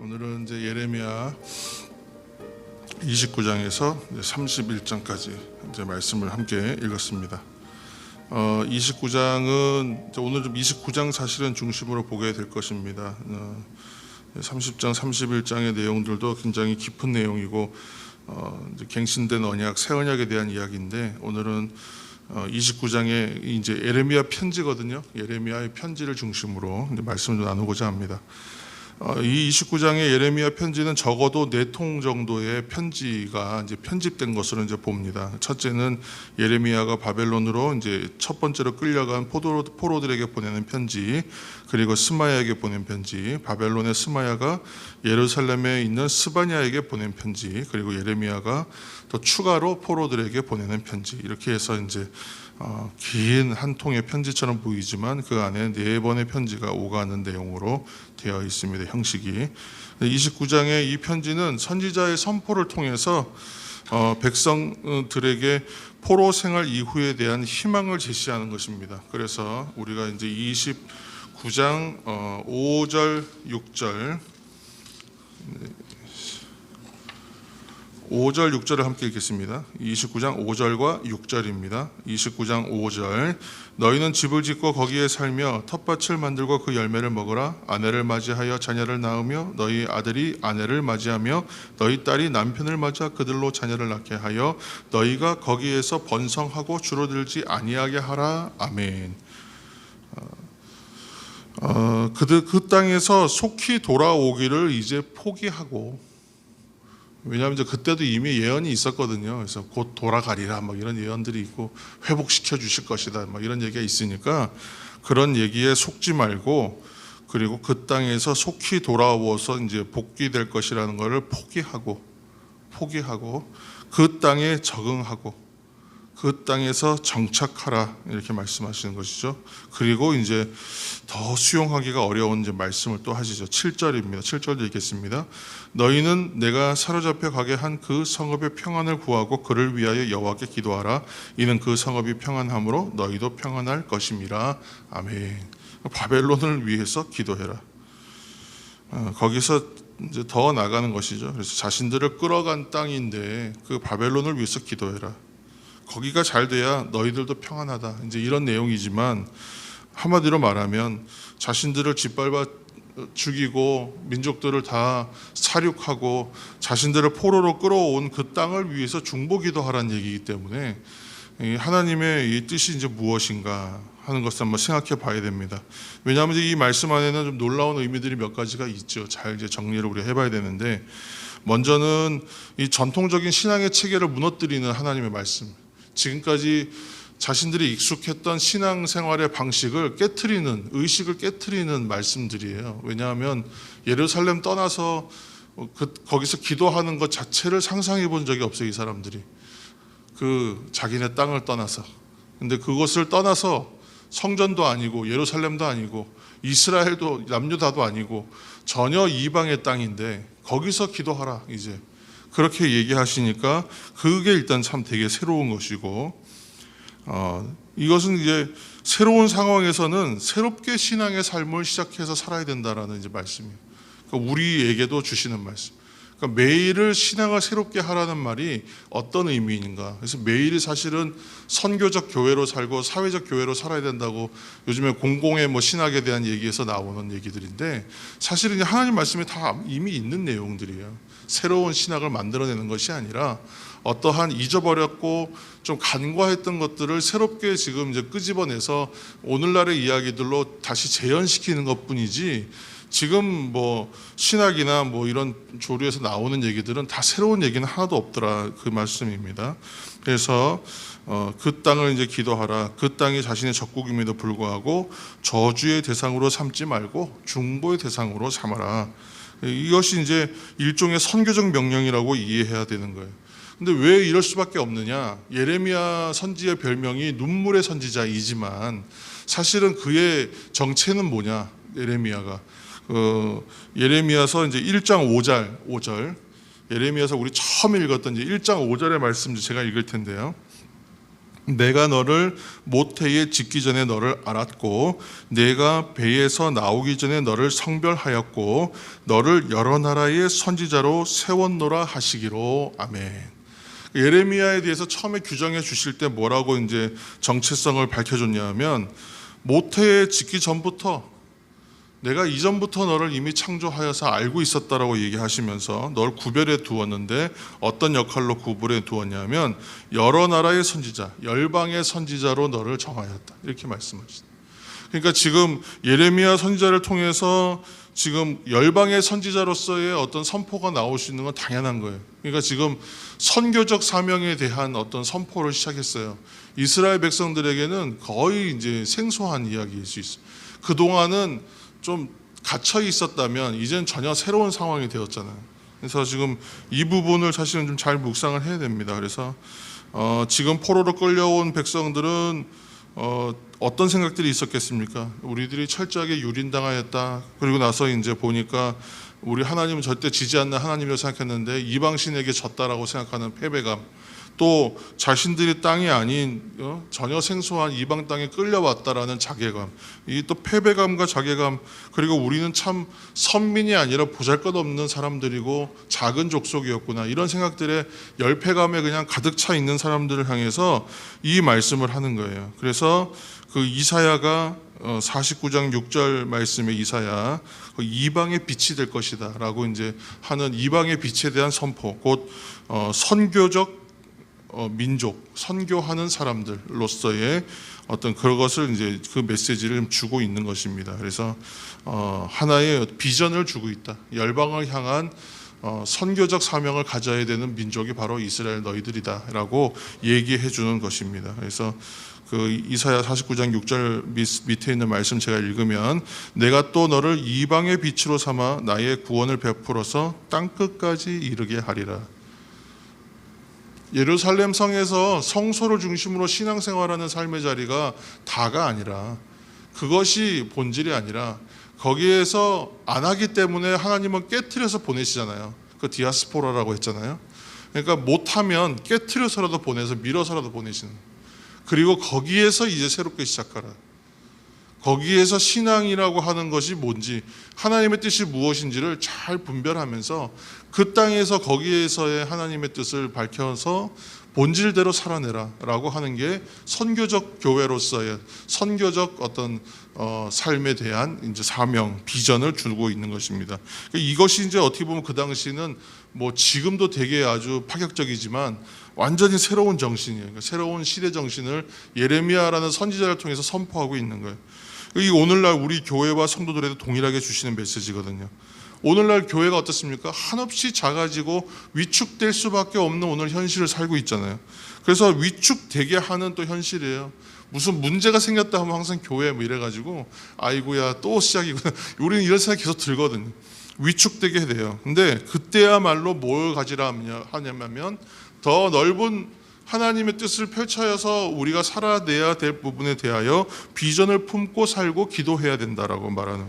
오늘은 이제 예레미야 29장에서 31장까지 이제 말씀을 함께 읽었습니다. 29장은 오늘 좀 29장 사실은 중심으로 보게 될 것입니다. 30장, 31장의 내용들도 굉장히 깊은 내용이고 이제 갱신된 언약, 새 언약에 대한 이야기인데 오늘은 29장에 이제 예레미야 편지거든요. 예레미야의 편지를 중심으로 이제 말씀을 좀 나누고자 합니다. 이 29장의 예레미야 편지는 적어도 4통 정도의 편지가 이제 편집된 것으로 이제 봅니다. 첫째는 예레미야가 바벨론으로 이제 첫 번째로 끌려간 포로들에게 보내는 편지, 그리고 스마야에게 보낸 편지, 바벨론의 스마야가 예루살렘에 있는 스바냐에게 보낸 편지, 그리고 예레미야가 또 추가로 포로들에게 보내는 편지, 이렇게 해서 이제 긴 한 통의 편지처럼 보이지만 그 안에 4번의 편지가 오가는 내용으로 되어 있습니다. 형식이 29장의 이 편지는 선지자의 선포를 통해서 백성들에게 포로 생활 이후에 대한 희망을 제시하는 것입니다. 그래서 우리가 이제 29장 5절, 6절 5절, 6절을 함께 읽겠습니다. 29장 5절과 6절입니다. 29장 5절 너희는 집을 짓고 거기에 살며 텃밭을 만들고 그 열매를 먹으라. 아내를 맞이하여 자녀를 낳으며 너희 아들이 아내를 맞이하며 너희 딸이 남편을 맞아 그들로 자녀를 낳게 하여 너희가 거기에서 번성하고 줄어들지 아니하게 하라. 아멘. 그 땅에서 속히 돌아오기를 이제 포기하고, 왜냐하면 이제 그때도 이미 예언이 있었거든요. 그래서 곧 돌아가리라 막 이런 예언들이 있고 회복시켜 주실 것이다 막 이런 얘기가 있으니까 그런 얘기에 속지 말고, 그리고 그 땅에서 속히 돌아오어서 이제 복귀될 것이라는 것을 포기하고 그 땅에 적응하고 그 땅에서 정착하라, 이렇게 말씀하시는 것이죠. 그리고 이제 더 수용하기가 어려운 이제 말씀을 또 하시죠. 7절입니다. 7절도 읽겠습니다. 너희는 내가 사로잡혀 가게 한 그 성읍의 평안을 구하고 그를 위하여 여호와께 기도하라. 이는 그 성읍이 평안함으로 너희도 평안할 것임이라. 아멘. 바벨론을 위해서 기도해라. 거기서 이제 더 나가는 것이죠. 그래서 자신들을 끌어간 땅인데 그 바벨론을 위해서 기도해라. 거기가 잘 돼야 너희들도 평안하다. 이제 이런 내용이지만 한마디로 말하면 자신들을 짓밟아 죽이고 민족들을 다 살육하고 자신들을 포로로 끌어온 그 땅을 위해서 중보기도하라는 얘기이기 때문에 하나님의 이 뜻이 이제 무엇인가 하는 것을 한번 생각해 봐야 됩니다. 왜냐하면 이 말씀 안에는 좀 놀라운 의미들이 몇 가지가 있죠. 잘 이제 정리를 우리가 해봐야 되는데, 먼저는 이 전통적인 신앙의 체계를 무너뜨리는 하나님의 말씀, 지금까지 자신들이 익숙했던 신앙생활의 방식을 깨트리는, 의식을 깨트리는 말씀들이에요. 왜냐하면 예루살렘 떠나서 거기서 기도하는 것 자체를 상상해 본 적이 없어요. 이 사람들이 그 자기네 땅을 떠나서. 근데 그것을 떠나서 성전도 아니고 예루살렘도 아니고 이스라엘도 남유다도 아니고 전혀 이방의 땅인데 거기서 기도하라, 이제 그렇게 얘기하시니까 그게 일단 참 되게 새로운 것이고, 이것은 이제 새로운 상황에서는 새롭게 신앙의 삶을 시작해서 살아야 된다라는 이제 말씀이에요. 그러니까 우리에게도 주시는 말씀. 그러니까 매일을 신앙을 새롭게 하라는 말이 어떤 의미인가? 그래서 매일이 사실은 선교적 교회로 살고 사회적 교회로 살아야 된다고 요즘에 공공의 뭐 신학에 대한 얘기에서 나오는 얘기들인데, 사실은 하나님 말씀이 다 이미 있는 내용들이에요. 새로운 신학을 만들어내는 것이 아니라 어떠한 잊어버렸고 좀 간과했던 것들을 새롭게 지금 이제 끄집어내서 오늘날의 이야기들로 다시 재현시키는 것뿐이지, 지금 뭐 신학이나 뭐 이런 조류에서 나오는 얘기들은 다 새로운 얘기는 하나도 없더라, 그 말씀입니다. 그래서 그 땅을 이제 기도하라. 그 땅이 자신의 적국임에도 불구하고 저주의 대상으로 삼지 말고 중보의 대상으로 삼아라. 이것이 이제 일종의 선교적 명령이라고 이해해야 되는 거예요. 근데 왜 이럴 수밖에 없느냐? 예레미야 선지의 별명이 눈물의 선지자이지만 사실은 그의 정체는 뭐냐? 예레미야가 예레미야서 이제 1장 5절 예레미야서 우리 처음 읽었던 이제 1장 5절의 말씀 제가 읽을 텐데요. 내가 너를 모태에 짓기 전에 너를 알았고 내가 배에서 나오기 전에 너를 성별하였고 너를 여러 나라의 선지자로 세웠노라 하시기로. 아멘. 예레미야에 대해서 처음에 규정해 주실 때 뭐라고 이제 정체성을 밝혀줬냐면, 모태에 짓기 전부터 내가 이전부터 너를 이미 창조하여서 알고 있었다라고 얘기하시면서 널 구별해 두었는데 어떤 역할로 구별해 두었냐면 여러 나라의 선지자, 열방의 선지자로 너를 정하였다, 이렇게 말씀하시다. 그러니까 지금 예레미야 선지자를 통해서 지금 열방의 선지자로서의 어떤 선포가 나올 수 있는 건 당연한 거예요. 그러니까 지금 선교적 사명에 대한 어떤 선포를 시작했어요. 이스라엘 백성들에게는 거의 이제 생소한 이야기일 수 있어요. 그동안은 좀 갇혀 있었다면 이제는 전혀 새로운 상황이 되었잖아요. 그래서 지금 이 부분을 사실은 좀 잘 묵상을 해야 됩니다. 그래서 지금 포로로 끌려온 백성들은 어떤 생각들이 있었겠습니까? 우리들이 철저하게 유린당하였다. 그리고 나서 이제 보니까 우리 하나님은 절대 지지 않는 하나님이라고 생각했는데 이방신에게 졌다라고 생각하는 패배감, 또 자신들이 땅이 아닌 전혀 생소한 이방 땅에 끌려왔다라는 자괴감, 이 또 패배감과 자괴감, 그리고 우리는 참 선민이 아니라 보잘것없는 사람들이고 작은 족속이었구나, 이런 생각들에 열패감에 그냥 가득 차 있는 사람들을 향해서 이 말씀을 하는 거예요. 그래서 그 이사야가 49장 6절 말씀의 이사야, 이방의 빛이 될 것이다 라고 이제 하는 이방의 빛에 대한 선포, 곧 선교적 민족, 선교하는 사람들로서의 어떤 그것을 이제 그 메시지를 주고 있는 것입니다. 그래서 하나의 비전을 주고 있다. 열방을 향한 선교적 사명을 가져야 되는 민족이 바로 이스라엘 너희들이다라고 얘기해 주는 것입니다. 그래서 그 이사야 49장 6절 밑에 있는 말씀 제가 읽으면, 내가 또 너를 이방의 빛으로 삼아 나의 구원을 베풀어서 땅 끝까지 이르게 하리라. 예루살렘 성에서 성소를 중심으로 신앙생활하는 삶의 자리가 다가 아니라, 그것이 본질이 아니라 거기에서 안 하기 때문에 하나님은 깨트려서 보내시잖아요. 그 디아스포라라고 했잖아요. 그러니까 못하면 깨트려서라도 보내서 밀어서라도 보내시는, 그리고 거기에서 이제 새롭게 시작하라. 거기에서 신앙이라고 하는 것이 뭔지, 하나님의 뜻이 무엇인지를 잘 분별하면서 그 땅에서 거기에서의 하나님의 뜻을 밝혀서 본질대로 살아내라 라고 하는 게 선교적 교회로서의 선교적 어떤 삶에 대한 이제 사명, 비전을 주고 있는 것입니다. 이것이 이제 어떻게 보면 그 당시는 뭐 지금도 되게 아주 파격적이지만 완전히 새로운 정신이에요. 그러니까 새로운 시대 정신을 예레미야라는 선지자를 통해서 선포하고 있는 거예요. 이 오늘날 우리 교회와 성도들에도 동일하게 주시는 메시지거든요. 오늘날 교회가 어떻습니까? 한없이 작아지고 위축될 수밖에 없는 오늘 현실을 살고 있잖아요. 그래서 위축되게 하는 또 현실이에요. 무슨 문제가 생겼다 하면 항상 교회 뭐 이래가지고 아이고야 또 시작이구나, 우리는 이런 생각이 계속 들거든요. 위축되게 돼요. 근데 그때야말로 뭘 가지라 하냐면 더 넓은 하나님의 뜻을 펼쳐서 우리가 살아내야 될 부분에 대하여 비전을 품고 살고 기도해야 된다라고 말하는,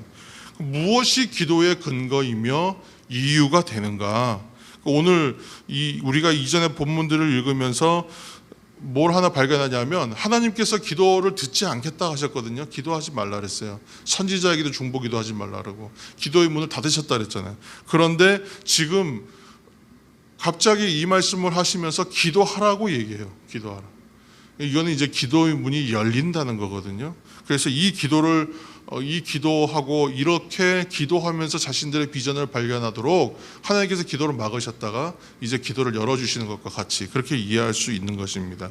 무엇이 기도의 근거이며 이유가 되는가. 오늘 우리가 이전에 본문들을 읽으면서 뭘 하나 발견하냐면, 하나님께서 기도를 듣지 않겠다 하셨거든요. 기도하지 말라 그랬어요. 선지자에게도 중보기도 하지 말라 그러고 기도의 문을 닫으셨다 그랬잖아요. 그런데 지금 갑자기 이 말씀을 하시면서 기도하라고 얘기해요. 기도하라. 이거는 이제 기도의 문이 열린다는 거거든요. 그래서 이 기도하고 이렇게 기도하면서 자신들의 비전을 발견하도록 하나님께서 기도를 막으셨다가 이제 기도를 열어주시는 것과 같이 그렇게 이해할 수 있는 것입니다.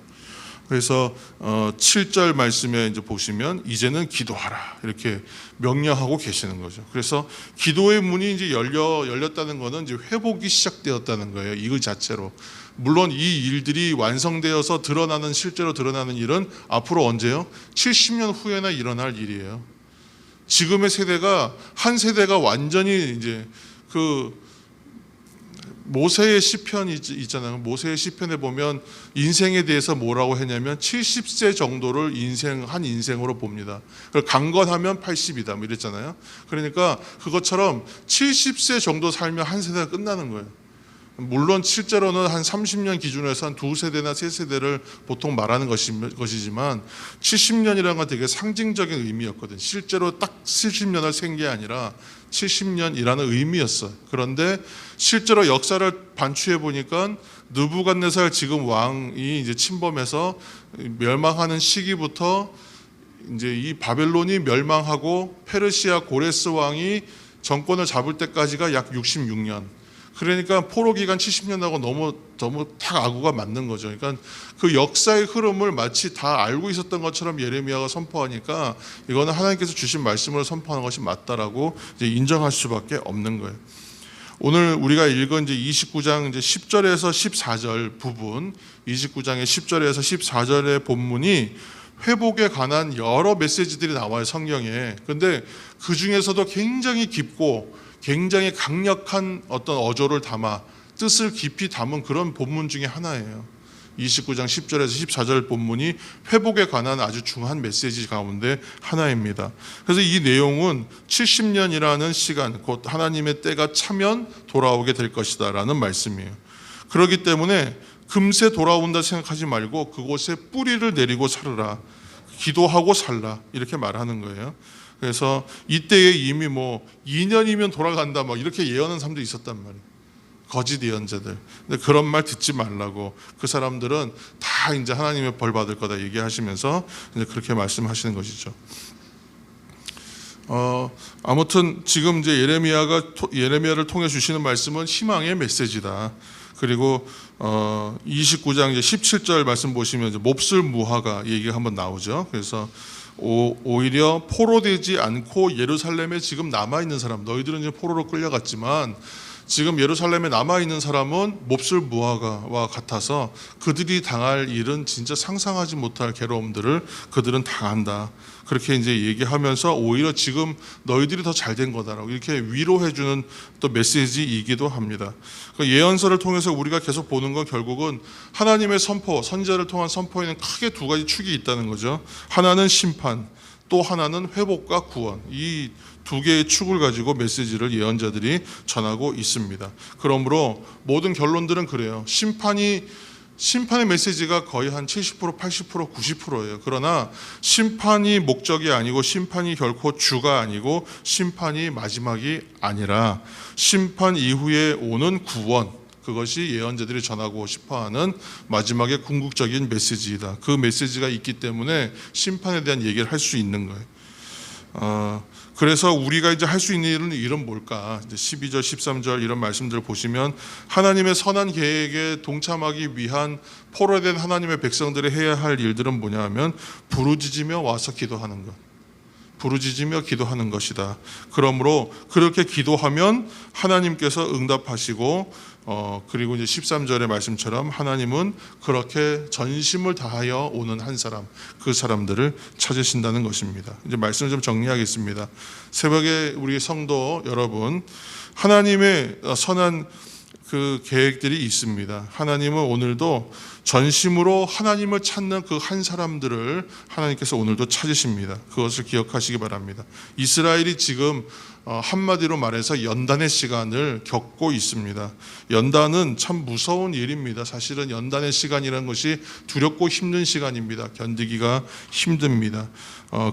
그래서 7절 말씀에 이제 보시면 이제는 기도하라 이렇게 명령하고 계시는 거죠. 그래서 기도의 문이 이제 열렸다는 것은 이제 회복이 시작되었다는 거예요. 이 자체로. 물론 이 일들이 완성되어서 실제로 드러나는 일은 앞으로 언제요? 70년 후에나 일어날 일이에요. 지금의 세대가 한 세대가 완전히 이제 그 모세의 시편이 있잖아요. 모세의 시편에 보면 인생에 대해서 뭐라고 했냐면 70세 정도를 한 인생으로 봅니다. 강건하면 80이다 뭐 이랬잖아요. 그러니까 그것처럼 70세 정도 살면 한 세대가 끝나는 거예요. 물론 실제로는 한 30년 기준으로 해서 한 2세대나 3세대를 보통 말하는 것이지만 70년이라는 건 되게 상징적인 의미였거든. 실제로 딱 70년을 센 게 아니라 70년이라는 의미였어요. 그런데 실제로 역사를 반추해 보니까 느부갓네살 지금 왕이 이제 침범해서 멸망하는 시기부터 이제 이 바벨론이 멸망하고 페르시아 고레스 왕이 정권을 잡을 때까지가 약 66년. 그러니까 포로 기간 70년하고 너무 딱 아구가 맞는 거죠. 그러니까 그 역사의 흐름을 마치 다 알고 있었던 것처럼 예레미야가 선포하니까 이거는 하나님께서 주신 말씀을 선포하는 것이 맞다라고 이제 인정할 수밖에 없는 거예요. 오늘 우리가 읽은 이제 29장 이제 10절에서 14절 부분, 29장의 10절에서 14절의 본문이 회복에 관한 여러 메시지들이 나와요, 성경에. 근데 그 중에서도 굉장히 깊고 굉장히 강력한 어떤 어조를 담아 뜻을 깊이 담은 그런 본문 중에 하나예요. 29장 10절에서 14절 본문이 회복에 관한 아주 중요한 메시지 가운데 하나입니다. 그래서 이 내용은 70년이라는 시간, 곧 하나님의 때가 차면 돌아오게 될 것이다 라는 말씀이에요. 그렇기 때문에 금세 돌아온다 생각하지 말고 그곳에 뿌리를 내리고 살으라, 기도하고 살라, 이렇게 말하는 거예요. 그래서 이때에 이미 2년이면 돌아간다 이렇게 예언하는 사람도 있었단 말이에요. 거짓 예언자들. 근데 그런 말 듣지 말라고, 그 사람들은 다 이제 하나님의 벌 받을 거다 얘기하시면서 이제 그렇게 말씀하시는 것이죠. 아무튼 지금 이제 예레미야를 통해 주시는 말씀은 희망의 메시지다. 그리고 29장 이제 17절 말씀 보시면 이제 몹쓸 무화과 얘기가 한번 나오죠. 그래서 오히려 포로되지 않고 예루살렘에 지금 남아있는 사람, 너희들은 이제 포로로 끌려갔지만 지금 예루살렘에 남아있는 사람은 몹쓸 무화과와 같아서 그들이 당할 일은 진짜 상상하지 못할 괴로움들을 그들은 당한다. 그렇게 이제 얘기하면서 오히려 지금 너희들이 더 잘된 거다라고 이렇게 위로해주는 또 메시지이기도 합니다. 그 예언서를 통해서 우리가 계속 보는 건 결국은 하나님의 선포, 선지자를 통한 선포에는 크게 두 가지 축이 있다는 거죠. 하나는 심판, 또 하나는 회복과 구원. 이 두 개의 축을 가지고 메시지를 예언자들이 전하고 있습니다. 그러므로 모든 결론들은 그래요. 심판의 메시지가 거의 한 70%, 80%, 90%예요. 그러나 심판이 목적이 아니고 심판이 결코 주가 아니고 심판이 마지막이 아니라 심판 이후에 오는 구원, 그것이 예언자들이 전하고 싶어하는 마지막의 궁극적인 메시지이다. 그 메시지가 있기 때문에 심판에 대한 얘기를 할 수 있는 거예요. 그래서 우리가 이제 할 수 있는 일은 뭘까? 이제 12절, 13절 이런 말씀들을 보시면 하나님의 선한 계획에 동참하기 위한 포로된 하나님의 백성들이 해야 할 일들은 뭐냐 하면 부르짖으며 와서 기도하는 것. 부르짖으며 기도하는 것이다. 그러므로 그렇게 기도하면 하나님께서 응답하시고 그리고 이제 13절의 말씀처럼 하나님은 그렇게 전심을 다하여 오는 한 사람, 그 사람들을 찾으신다는 것입니다. 이제 말씀을 좀 정리하겠습니다. 새벽에 우리 성도 여러분, 하나님의 선한 그 계획들이 있습니다. 하나님은 오늘도 전심으로 하나님을 찾는 그 한 사람들을 하나님께서 오늘도 찾으십니다. 그것을 기억하시기 바랍니다. 이스라엘이 지금 한마디로 말해서 연단의 시간을 겪고 있습니다. 연단은 참 무서운 일입니다. 사실은 연단의 시간이라는 것이 두렵고 힘든 시간입니다. 견디기가 힘듭니다.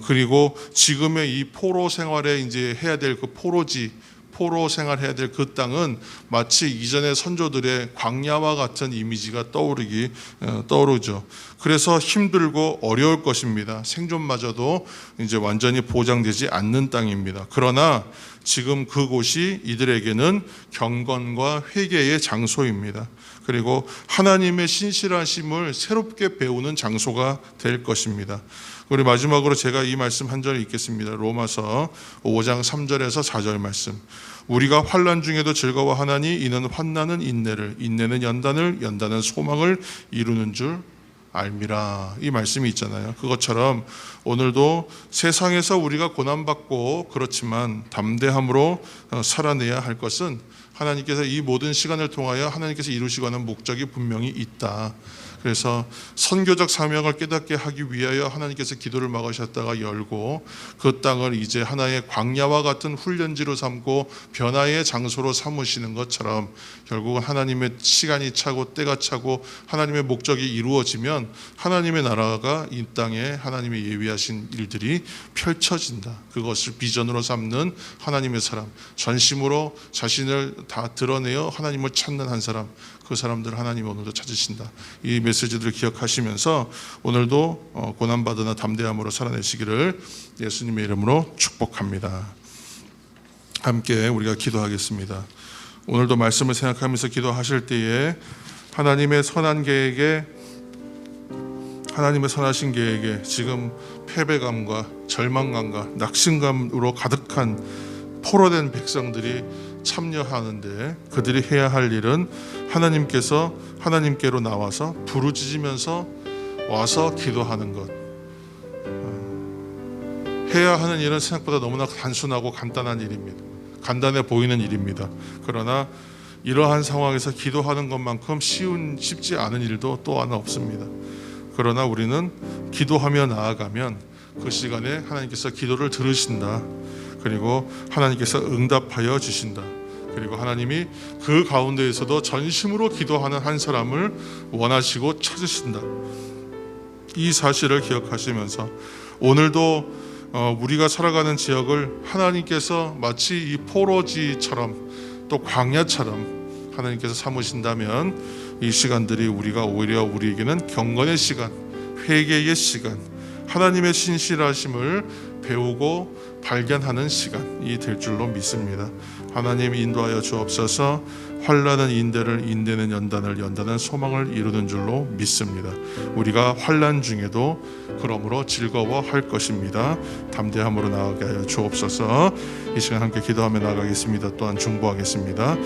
그리고 지금의 이 포로 생활에 이제 해야 될 그 포로 생활해야 될 그 땅은 마치 이전의 선조들의 광야와 같은 이미지가 떠오르죠. 그래서 힘들고 어려울 것입니다. 생존마저도 이제 완전히 보장되지 않는 땅입니다. 그러나 지금 그곳이 이들에게는 경건과 회개의 장소입니다. 그리고 하나님의 신실하심을 새롭게 배우는 장소가 될 것입니다. 우리 마지막으로 제가 이 말씀 한 절 읽겠습니다. 로마서 5장 3절에서 4절 말씀. 우리가 환난 중에도 즐거워하나니 이는 환난은 인내를, 인내는 연단을, 연단은 소망을 이루는 줄 알미라. 이 말씀이 있잖아요. 그것처럼 오늘도 세상에서 우리가 고난받고 그렇지만 담대함으로 살아내야 할 것은 하나님께서 이 모든 시간을 통하여 하나님께서 이루시고 하는 목적이 분명히 있다. 그래서 선교적 사명을 깨닫게 하기 위하여 하나님께서 기도를 막으셨다가 열고 그 땅을 이제 하나의 광야와 같은 훈련지로 삼고 변화의 장소로 삼으시는 것처럼 결국은 하나님의 시간이 차고 때가 차고 하나님의 목적이 이루어지면 하나님의 나라가 이 땅에 하나님의 예비하신 일들이 펼쳐진다. 그것을 비전으로 삼는 하나님의 사람, 전심으로 자신을 다 드러내어 하나님을 찾는 한 사람, 그 사람들 하나님이 오늘도 찾으신다. 이 메시지들을 기억하시면서 오늘도 고난받으나 담대함으로 살아내시기를 예수님의 이름으로 축복합니다. 함께 우리가 기도하겠습니다. 오늘도 말씀을 생각하면서 기도하실 때에 하나님의 선한 계획에, 하나님의 선하신 계획에 지금 패배감과 절망감과 낙심감으로 가득한 포로된 백성들이 참여하는데 그들이 해야 할 일은 하나님께서 하나님께로 나와서 부르짖으면서 와서 기도하는 것. 해야 하는 일은 생각보다 너무나 단순하고 간단한 일입니다. 간단해 보이는 일입니다. 그러나 이러한 상황에서 기도하는 것만큼 쉽지 않은 일도 또 하나 없습니다. 그러나 우리는 기도하며 나아가면 그 시간에 하나님께서 기도를 들으신다. 그리고 하나님께서 응답하여 주신다. 그리고 하나님이 그 가운데에서도 전심으로 기도하는 한 사람을 원하시고 찾으신다. 이 사실을 기억하시면서 오늘도 우리가 살아가는 지역을 하나님께서 마치 이 포로지처럼 또 광야처럼 하나님께서 삼으신다면 이 시간들이 우리가 오히려 우리에게는 경건의 시간, 회개의 시간, 하나님의 신실하심을 배우고 발견하는 시간이 될 줄로 믿습니다. 하나님 인도하여 주옵소서. 환난은 인대를, 인대는 연단을, 연단은 소망을 이루는 줄로 믿습니다. 우리가 환난 중에도 그러므로 즐거워할 것입니다. 담대함으로 나아가게 하여 주옵소서. 이 시간 함께 기도하며 나아가겠습니다. 또한 중보하겠습니다.